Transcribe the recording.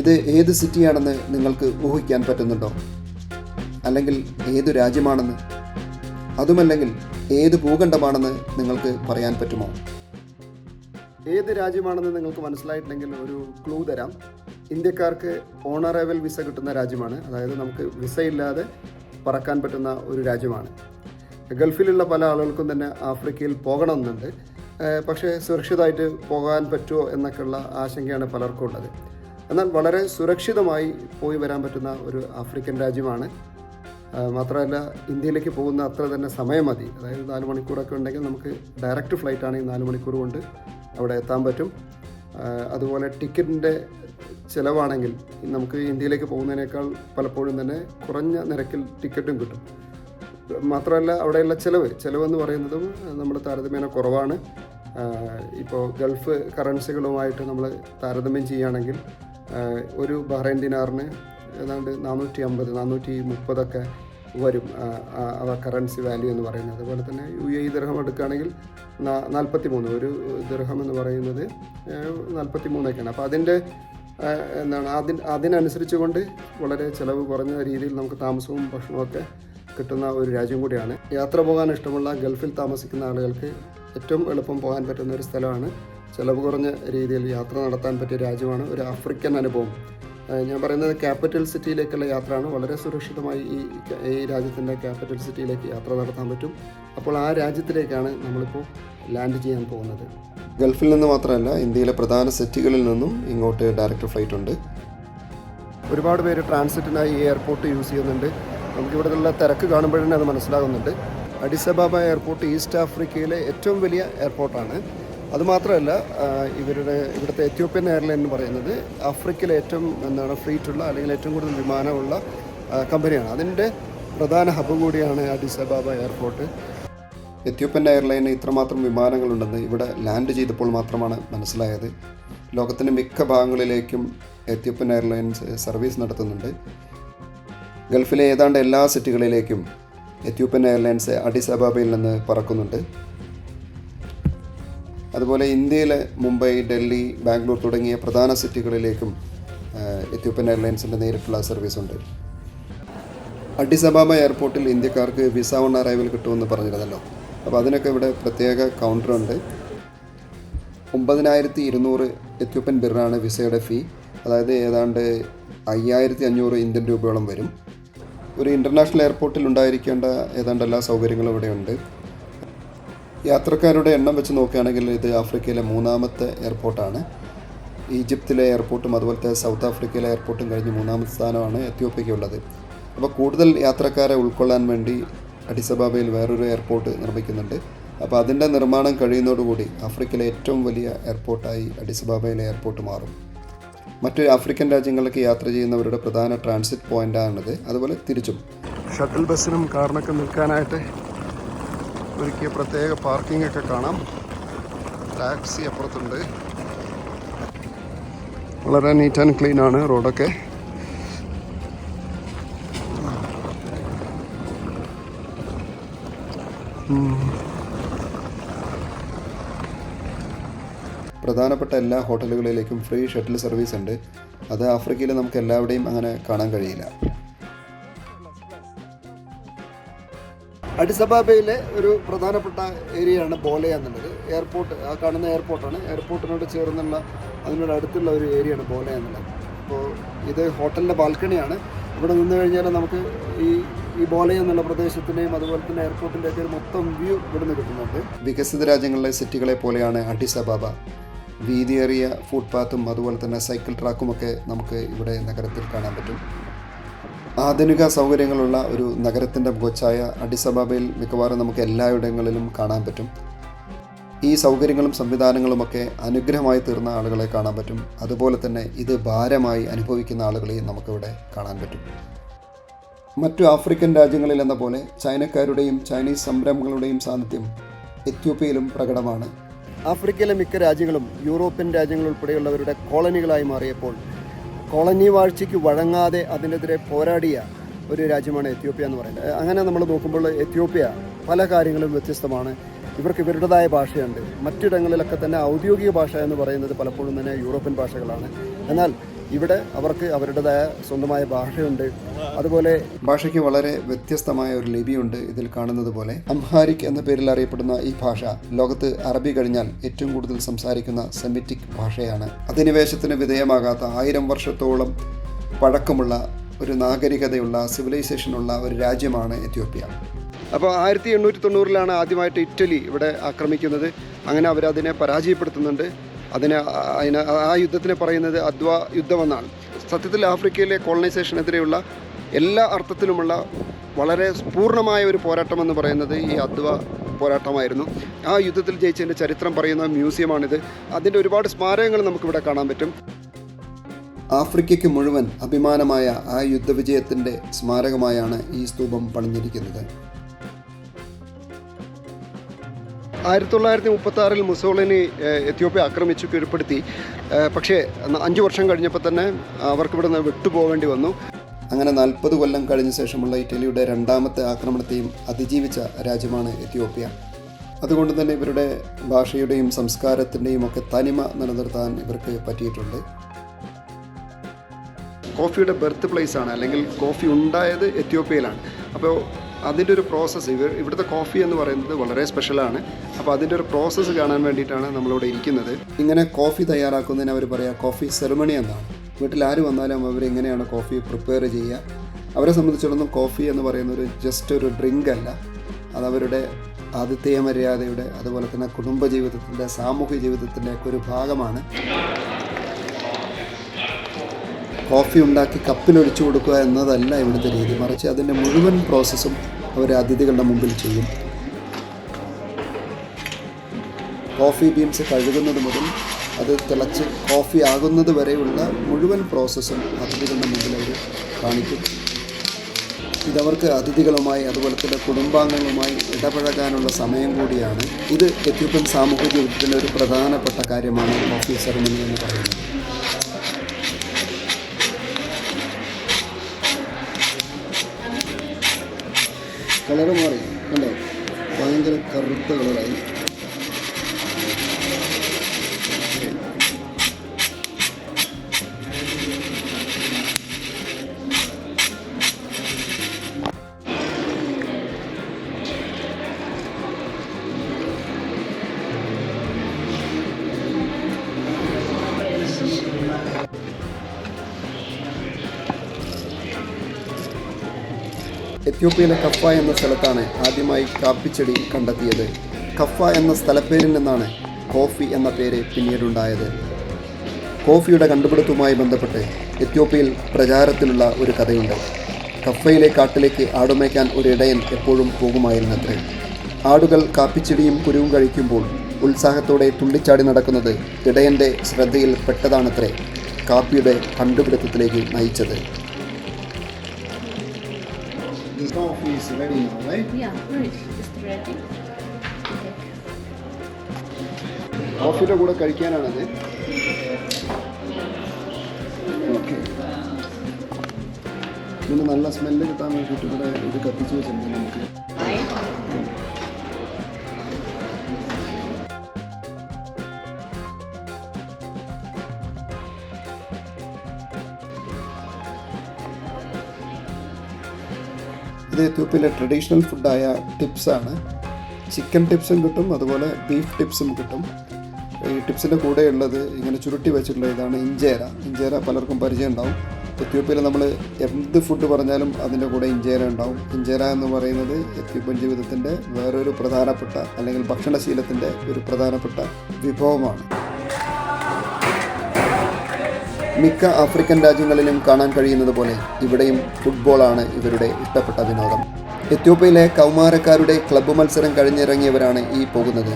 ഇത് ഏത് സിറ്റിയാണെന്ന് നിങ്ങൾക്ക് ഊഹിക്കാൻ പറ്റുന്നുണ്ടോ? അല്ലെങ്കിൽ ഏതു രാജ്യമാണെന്ന്? അതുമല്ലെങ്കിൽ ഏത് ഭൂഖണ്ഡമാണെന്ന് നിങ്ങൾക്ക് പറയാൻ പറ്റുമോ? ഏത് രാജ്യമാണെന്ന് നിങ്ങൾക്ക് മനസ്സിലായിട്ടില്ലെങ്കിൽ ഒരു ക്ലൂ തരാം. ഇന്ത്യക്കാർക്ക് ഓൺ അറൈവൽ വിസ കിട്ടുന്ന രാജ്യമാണ്. അതായത് നമുക്ക് വിസ ഇല്ലാതെ പറക്കാൻ പറ്റുന്ന ഒരു രാജ്യമാണ്. ഗൾഫിലുള്ള പല ആളുകൾക്കും തന്നെ ആഫ്രിക്കയിൽ പോകണമെന്നുണ്ട്. പക്ഷേ സുരക്ഷിതമായിട്ട് പോകാൻ പറ്റുമോ എന്നൊക്കെയുള്ള ആശങ്കയാണ് പലർക്കും ഉള്ളത്. എന്നാൽ വളരെ സുരക്ഷിതമായി പോയി വരാൻ പറ്റുന്ന ഒരു ആഫ്രിക്കൻ രാജ്യമാണ്. മാത്രമല്ല ഇന്ത്യയിലേക്ക് പോകുന്ന അത്ര തന്നെ സമയം മതി. അതായത് 4 മണിക്കൂറൊക്കെ ഉണ്ടെങ്കിൽ നമുക്ക് ഡയറക്റ്റ് ഫ്ലൈറ്റ് ആണെങ്കിൽ 4 മണിക്കൂർ കൊണ്ട് അവിടെ എത്താൻ പറ്റും. അതുപോലെ ടിക്കറ്റിൻ്റെ ചിലവാണെങ്കിൽ നമുക്ക് ഇന്ത്യയിലേക്ക് പോകുന്നതിനേക്കാൾ പലപ്പോഴും തന്നെ കുറഞ്ഞ നിരക്കിൽ ടിക്കറ്റും കിട്ടും. മാത്രമല്ല അവിടെയുള്ള ചിലവെന്ന് പറയുന്നതും നമ്മൾ താരതമ്യേന കുറവാണ്. ഇപ്പോൾ ഗൾഫ് കറൻസികളുമായിട്ട് നമ്മൾ താരതമ്യം ചെയ്യുകയാണെങ്കിൽ ഒരു ബഹ്റൈൻ ദിനാറിന് ഏതാണ്ട് 450-430 വരും കറൻസി വാല്യൂ എന്ന് പറയുന്നത്. അതുപോലെ തന്നെ UAE ദിർഹം എടുക്കുകയാണെങ്കിൽ 43, ഒരു ദിർഹം എന്ന് പറയുന്നത് 43ഒക്കെയാണ്. അപ്പോൾ അതിൻ്റെ അതിനനുസരിച്ച് കൊണ്ട് വളരെ ചിലവ് കുറഞ്ഞ രീതിയിൽ നമുക്ക് താമസവും ഭക്ഷണമൊക്കെ കിട്ടുന്ന ഒരു രാജ്യം കൂടിയാണ്. യാത്ര പോകാൻ ഇഷ്ടമുള്ള ഗൾഫിൽ താമസിക്കുന്ന ആളുകൾക്ക് ഏറ്റവും എളുപ്പം പോകാൻ പറ്റുന്ന ഒരു സ്ഥലമാണ്. ചിലവ് കുറഞ്ഞ രീതിയിൽ യാത്ര നടത്താൻ പറ്റിയ രാജ്യമാണ്. ഒരു ആഫ്രിക്കൻ അനുഭവം. ഞാൻ പറയുന്നത് ക്യാപിറ്റൽ സിറ്റിയിലേക്കുള്ള യാത്രയാണ്. വളരെ സുരക്ഷിതമായി ഈ രാജ്യത്തിൻ്റെ ക്യാപിറ്റൽ സിറ്റിയിലേക്ക് യാത്ര നടത്താൻ പറ്റും. അപ്പോൾ ആ രാജ്യത്തിലേക്കാണ് നമ്മളിപ്പോൾ ലാൻഡ് ചെയ്യാൻ പോകുന്നത്. ഗൾഫിൽ നിന്ന് മാത്രമല്ല, ഇന്ത്യയിലെ പ്രധാന സിറ്റികളിൽ നിന്നും ഇങ്ങോട്ട് ഡയറക്റ്റ് ഫ്ലൈറ്റ് ഉണ്ട്. ഒരുപാട് പേര് ട്രാൻസിറ്റിനായി ഈ എയർപോർട്ട് യൂസ് ചെയ്യുന്നുണ്ട്. നമുക്കിവിടെയുള്ള തിരക്ക് കാണുമ്പോഴേ അത് മനസ്സിലാകുന്നുണ്ട്. അഡിസ് അബാബ എയർപോർട്ട് ഈസ്റ്റ് ആഫ്രിക്കയിലെ ഏറ്റവും വലിയ എയർപോർട്ടാണ്. അതുമാത്രമല്ല, ഇവിടുത്തെ എത്യോപ്യൻ എയർലൈൻ എന്ന് പറയുന്നത് ആഫ്രിക്കയിലെ ഏറ്റവും ഫ്ലീറ്റുള്ള അല്ലെങ്കിൽ ഏറ്റവും കൂടുതൽ വിമാനമുള്ള കമ്പനിയാണ്. അതിൻ്റെ പ്രധാന ഹബ്ബ് കൂടിയാണ് അഡിസ് അബാബ എയർപോർട്ട്. എത്യോപ്യൻ എയർലൈന് ഇത്രമാത്രം വിമാനങ്ങളുണ്ടെന്ന് ഇവിടെ ലാൻഡ് ചെയ്തപ്പോൾ മാത്രമാണ് മനസ്സിലായത്. ലോകത്തിൻ്റെ മിക്ക ഭാഗങ്ങളിലേക്കും എത്യോപ്യൻ എയർലൈൻസ് സർവീസ് നടത്തുന്നുണ്ട്. ഗൾഫിലെ ഏതാണ്ട് എല്ലാ സിറ്റികളിലേക്കും എത്യോപ്യൻ എയർലൈൻസ് അഡിസ് അബാബയിൽ നിന്ന് പറക്കുന്നുണ്ട്. അതുപോലെ ഇന്ത്യയിലെ മുംബൈ, ഡൽഹി, ബാംഗ്ലൂർ തുടങ്ങിയ പ്രധാന സിറ്റികളിലേക്കും എത്യോപ്യൻ എയർലൈൻസിൻ്റെ നേരിട്ടുള്ള സർവീസ് ഉണ്ട്. അഡിസ് അബാബ എയർപോർട്ടിൽ ഇന്ത്യക്കാർക്ക് വിസ ഓൺ അറൈവൽ കിട്ടുമെന്ന് പറഞ്ഞിരുന്നല്ലോ. അപ്പോൾ അതിനൊക്കെ ഇവിടെ പ്രത്യേക കൗണ്ടറുണ്ട്. 9200 എത്യോപ്യൻ ബിറാണ് വിസയുടെ ഫീ. അതായത് ഏതാണ്ട് 5500 ഇന്ത്യൻ രൂപയോളം വരും. ഒരു ഇൻ്റർനാഷണൽ എയർപോർട്ടിൽ ഉണ്ടായിരിക്കേണ്ട ഏതാണ്ട് എല്ലാ സൗകര്യങ്ങളും ഇവിടെയുണ്ട്. യാത്രക്കാരുടെ എണ്ണം വെച്ച് നോക്കുകയാണെങ്കിൽ ഇത് ആഫ്രിക്കയിലെ 3ാമത്തെ എയർപോർട്ടാണ്. ഈജിപ്തിലെ എയർപോർട്ടും അതുപോലത്തെ സൗത്ത് ആഫ്രിക്കയിലെ എയർപോർട്ടും കഴിഞ്ഞ് 3ാമത്തെ സ്ഥാനമാണ് എത്യോപ്യയ്ക്കുള്ളത്. അപ്പോൾ കൂടുതൽ യാത്രക്കാരെ ഉൾക്കൊള്ളാൻ വേണ്ടി അഡിസ് അബാബയിൽ വേറൊരു എയർപോർട്ട് നിർമ്മിക്കുന്നുണ്ട്. അപ്പോൾ അതിൻ്റെ നിർമ്മാണം കഴിയുന്നതോടുകൂടി ആഫ്രിക്കയിലെ ഏറ്റവും വലിയ എയർപോർട്ടായി അഡിസ് അബാബയിലെ എയർപോർട്ട് മാറും. മറ്റ് ആഫ്രിക്കൻ രാജ്യങ്ങളിലേക്ക് യാത്ര ചെയ്യുന്നവരുടെ പ്രധാന ട്രാൻസിറ്റ് പോയിൻ്റാണിത്. അതുപോലെ തിരിച്ചും ഷട്ടിൽ ബസ്സിനും കാറിനൊക്കെ നിൽക്കാനായിട്ട് ഒരുക്കിയ പ്രത്യേക പാർക്കിംഗ് ഒക്കെ കാണാം. ടാക്സി അപ്പുറത്തുണ്ട്. വളരെ നീറ്റ് ആൻഡ് ക്ലീൻ ആണ് റോഡൊക്കെ. പ്രധാനപ്പെട്ട എല്ലാ ഹോട്ടലുകളിലേക്കും ഫ്രീ ഷട്ടിൽ സർവീസ് ഉണ്ട്. അത് ആഫ്രിക്കയിൽ നമുക്ക് എല്ലാവിടെയും അങ്ങനെ കാണാൻ കഴിയില്ല. അഡിസ് അബാബയിലെ ഒരു പ്രധാനപ്പെട്ട ഏരിയയാണ് ബോലെ എന്നുള്ളത്. എയർപോർട്ട്, ആ കാണുന്ന എയർപോർട്ടാണ്. എയർപോർട്ടിനോട് ചേർന്നുള്ള അതിനോട് അടുത്തുള്ള ഒരു ഏരിയയാണ് ബോലെ എന്നുള്ളത്. അപ്പോൾ ഇത് ഹോട്ടലിൻ്റെ ബാൽക്കണിയാണ്. ഇവിടെ നിന്ന് കഴിഞ്ഞാൽ നമുക്ക് ഈ ബോലെ എന്നുള്ള പ്രദേശത്തിൻ്റെയും അതുപോലെ തന്നെ എയർപോർട്ടിൻ്റെയൊക്കെ ഒരു മൊത്തം വ്യൂ ഇവിടുന്ന് കിട്ടുന്നുണ്ട്. വികസിത രാജ്യങ്ങളിലെ സിറ്റികളെ പോലെയാണ് അഡിസ് അബാബ. വീതിയേറിയ ഫുട്പാത്തും അതുപോലെ തന്നെ സൈക്കിൾ ട്രാക്കുമൊക്കെ നമുക്ക് ഇവിടെ നഗരത്തിൽ കാണാൻ പറ്റും. ആധുനിക സൗകര്യങ്ങളുള്ള ഒരു നഗരത്തിൻ്റെ മുഖച്ഛായ അഡിസ് അബാബയിൽ മിക്കവാറും നമുക്ക് എല്ലായിടങ്ങളിലും കാണാൻ പറ്റും. ഈ സൗകര്യങ്ങളും സംവിധാനങ്ങളുമൊക്കെ അനുഗ്രഹമായി തീർന്ന ആളുകളെ കാണാൻ പറ്റും. അതുപോലെ തന്നെ ഇത് ഭാരമായി അനുഭവിക്കുന്ന ആളുകളെയും നമുക്കിവിടെ കാണാൻ പറ്റും. മറ്റു ആഫ്രിക്കൻ രാജ്യങ്ങളിലെന്ന പോലെ ചൈനക്കാരുടെയും ചൈനീസ് സംരംഭങ്ങളുടെയും സാന്നിധ്യം എത്യോപ്യയിലും പ്രകടമാണ്. ആഫ്രിക്കയിലെ മിക്ക രാജ്യങ്ങളും യൂറോപ്യൻ രാജ്യങ്ങൾ ഉൾപ്പെടെയുള്ളവരുടെ കോളനികളായി മാറിയപ്പോൾ കോളനി വാഴ്ചയ്ക്ക് വഴങ്ങാതെ അതിനെതിരെ പോരാടിയ ഒരു രാജ്യമാണ് എത്യോപ്യ എന്ന് പറയുന്നത്. അങ്ങനെ നമ്മൾ നോക്കുമ്പോൾ എത്യോപ്യ പല കാര്യങ്ങളും വ്യത്യസ്തമാണ്. ഇവർക്ക് ഇവരുടേതായ ഭാഷയുണ്ട്. മറ്റിടങ്ങളിലൊക്കെ തന്നെ ഔദ്യോഗിക ഭാഷ എന്ന് പറയുന്നത് പലപ്പോഴും തന്നെ യൂറോപ്യൻ ഭാഷകളാണ്. എന്നാൽ ഇവിടെ അവർക്ക് അവരുടേതായ സ്വന്തമായ ഭാഷയുണ്ട്. അതുപോലെ ഭാഷയ്ക്ക് വളരെ വ്യത്യസ്തമായ ഒരു ലിപിയുണ്ട്. ഇതിൽ കാണുന്നത് പോലെ അംഹാരിക് എന്ന പേരിൽ അറിയപ്പെടുന്ന ഈ ഭാഷ ലോകത്ത് അറബി കഴിഞ്ഞാൽ ഏറ്റവും കൂടുതൽ സംസാരിക്കുന്ന സെമിറ്റിക് ഭാഷയാണ്. അധിനിവേശത്തിന് വിധേയമാകാത്ത 1000 വർഷത്തോളം പഴക്കമുള്ള ഒരു നാഗരികതയുള്ള സിവിലൈസേഷനുള്ള ഒരു രാജ്യമാണ് എത്യോപ്യ. അപ്പോൾ 1890 ആദ്യമായിട്ട് ഇറ്റലി ഇവിടെ ആക്രമിക്കുന്നത്. അങ്ങനെ അവരതിനെ പരാജയപ്പെടുത്തുന്നുണ്ട്. ആ യുദ്ധത്തിനെ പറയുന്നത് അദ്വ യുദ്ധമെന്നാണ്. സത്യത്തിൽ ആഫ്രിക്കയിലെ കോളനൈസേഷനെതിരെയുള്ള എല്ലാ അർത്ഥത്തിലുമുള്ള വളരെ പൂർണ്ണമായ ഒരു പോരാട്ടമെന്ന് പറയുന്നത് ഈ അദ്വ പോരാട്ടമായിരുന്നു. ആ യുദ്ധത്തിൽ ജയിച്ചതിൻ്റെ ചരിത്രം പറയുന്ന മ്യൂസിയമാണിത്. അതിൻ്റെ ഒരുപാട് സ്മാരകങ്ങൾ നമുക്കിവിടെ കാണാൻ പറ്റും. ആഫ്രിക്കയ്ക്ക് മുഴുവൻ അഭിമാനമായ ആ യുദ്ധവിജയത്തിൻ്റെ സ്മാരകമായാണ് ഈ സ്തൂപം പണിഞ്ഞിരിക്കുന്നത്. 1936 മുസോളിനി എത്യോപ്യ ആക്രമിച്ചു കീഴ്പ്പെടുത്തി. പക്ഷേ 5 വർഷം കഴിഞ്ഞപ്പോൾ തന്നെ അവർക്കിവിടെ നിന്ന് വിട്ടുപോകേണ്ടി വന്നു. അങ്ങനെ 40 കൊല്ലം കഴിഞ്ഞ ശേഷമുള്ള ഇറ്റലിയുടെ രണ്ടാമത്തെ ആക്രമണത്തെയും അതിജീവിച്ച രാജ്യമാണ് എത്യോപ്യ. അതുകൊണ്ട് തന്നെ ഇവരുടെ ഭാഷയുടെയും സംസ്കാരത്തിൻ്റെയും ഒക്കെ തനിമ നിലനിർത്താൻ ഇവർക്ക് പറ്റിയിട്ടുണ്ട്. കോഫിയുടെ ബർത്ത് പ്ലേസ് ആണ്, അല്ലെങ്കിൽ കോഫി ഉണ്ടായത് എത്യോപ്യയിലാണ്. അപ്പോൾ അതിൻ്റെ ഒരു പ്രോസസ്സ്, ഇവിടുത്തെ കോഫി എന്ന് പറയുന്നത് വളരെ സ്പെഷ്യലാണ്. അപ്പോൾ അതിൻ്റെ ഒരു പ്രോസസ്സ് കാണാൻ വേണ്ടിയിട്ടാണ് നമ്മളിവിടെ ഇരിക്കുന്നത്. ഇങ്ങനെ കോഫി തയ്യാറാക്കുന്നതിന് അവർ പറയുക കോഫി സെറിമണി എന്നാണ്. വീട്ടിൽ ആര് വന്നാലും അവരെങ്ങനെയാണ് കോഫി പ്രിപ്പയർ ചെയ്യുക. അവരെ സംബന്ധിച്ചിടത്തോളം കോഫി എന്ന് പറയുന്നത് ജസ്റ്റ് ഒരു ഡ്രിങ്ക് അല്ല, അതവരുടെ ആതിഥേയ മര്യാദയുടെ, അതുപോലെ തന്നെ കുടുംബജീവിതത്തിൻ്റെ, സാമൂഹ്യ ജീവിതത്തിൻ്റെ ഒക്കെ ഒരു ഭാഗമാണ്. കോഫി ഉണ്ടാക്കി കപ്പിലൊഴിച്ചു കൊടുക്കുക എന്നതല്ല ഇവിടുത്തെ രീതി, മറിച്ച് അതിൻ്റെ മുഴുവൻ പ്രോസസ്സും അവർ അതിഥികളുടെ മുമ്പിൽ ചെയ്യും. കോഫി ബീൻസ് കഴുകുന്നത് മുതൽ അത് തിളച്ച് കോഫി ആകുന്നത് വരെയുള്ള മുഴുവൻ പ്രോസസ്സും അതിഥികളുടെ മുമ്പിൽ അവർ കാണിക്കും. ഇതവർക്ക് അതിഥികളുമായി അതുപോലെ തന്നെ കുടുംബാംഗങ്ങളുമായി ഇടപഴകാനുള്ള സമയം കൂടിയാണ്. ഇത് എത്യോപ്യൻ സാമൂഹ്യ ജീവിതത്തിൻ്റെ ഒരു പ്രധാനപ്പെട്ട കാര്യമാണ് കോഫി സെറിമണി എന്ന് പറയുന്നത്. കളറ് മാറി കണ്ടോ, ഭയങ്കര കറുത്ത കളറായി. എത്യോപ്യയിലെ കഫ എന്ന സ്ഥലത്താണ് ആദ്യമായി കാപ്പിച്ചെടി കണ്ടെത്തിയത്. കഫ എന്ന സ്ഥലപ്പേരിൽ നിന്നാണ് കോഫി എന്ന പേര് പിന്നീടുണ്ടായത്. കോഫിയുടെ കണ്ടുപിടുത്തവുമായി ബന്ധപ്പെട്ട് എത്യോപ്യയിൽ പ്രചാരത്തിലുള്ള ഒരു കഥയുണ്ട്. കഫയിലെ കാട്ടിലേക്ക് ആടുമേയ്ക്കാൻ ഒരു ഇടയൻ എപ്പോഴും പോകുമായിരുന്നത്രേ. ആടുകൾ കാപ്പിച്ചെടിയും കുരുവും കഴിക്കുമ്പോൾ ഉത്സാഹത്തോടെ തുള്ളിച്ചാടി നടക്കുന്നത് ഇടയൻ്റെ ശ്രദ്ധയിൽ പെട്ടതാണത്രേ കാപ്പിയുടെ കണ്ടുപിടുത്തത്തിലേക്ക് നയിച്ചത്. This coffee is ready now, right? Yeah, right. It's ready. കോഫിയുടെ കൂടെ കഴിക്കാനാണത്. ഓക്കെ, ഇതിന് നല്ല സ്മെല്ല് കിട്ടാൻ വേണ്ടിയിട്ട് ഇവിടെ ഇത് കത്തിച്ച് വെച്ചിട്ടുണ്ട് നമുക്ക്. ഇത് എത്യോപ്യയിലെ ട്രഡീഷണൽ ഫുഡായ ടിപ്സാണ്. ചിക്കൻ ടിപ്സും കിട്ടും, അതുപോലെ ബീഫ് ടിപ്സും കിട്ടും. ഈ ടിപ്സിൻ്റെ കൂടെ ഉള്ളത് ഇങ്ങനെ ചുരുട്ടി വെച്ചിട്ടുള്ള ഇതാണ് ഇഞ്ചേര. ഇഞ്ചേര പലർക്കും പരിചയം ഉണ്ടാവും. എത്യോപ്യയിൽ നമ്മൾ എന്ത് ഫുഡ് പറഞ്ഞാലും അതിൻ്റെ കൂടെ ഇഞ്ചേര ഉണ്ടാവും. ഇഞ്ചേര എന്ന് പറയുന്നത് എത്യോപ്യൻ ജീവിതത്തിൻ്റെ വേറൊരു പ്രധാനപ്പെട്ട, അല്ലെങ്കിൽ ഭക്ഷണശീലത്തിൻ്റെ ഒരു പ്രധാനപ്പെട്ട വിഭവമാണ്. മിക്ക ആഫ്രിക്കൻ രാജ്യങ്ങളിലും കാണാൻ കഴിയുന്നത് പോലെ ഇവിടെയും ഫുട്ബോളാണ് ഇവരുടെ ഇഷ്ടപ്പെട്ട വിനോദം. എത്യോപ്യയിലെ കൗമാരക്കാരുടെ ക്ലബ്ബ് മത്സരം കഴിഞ്ഞിറങ്ങിയവരാണ് ഈ പോകുന്നത്.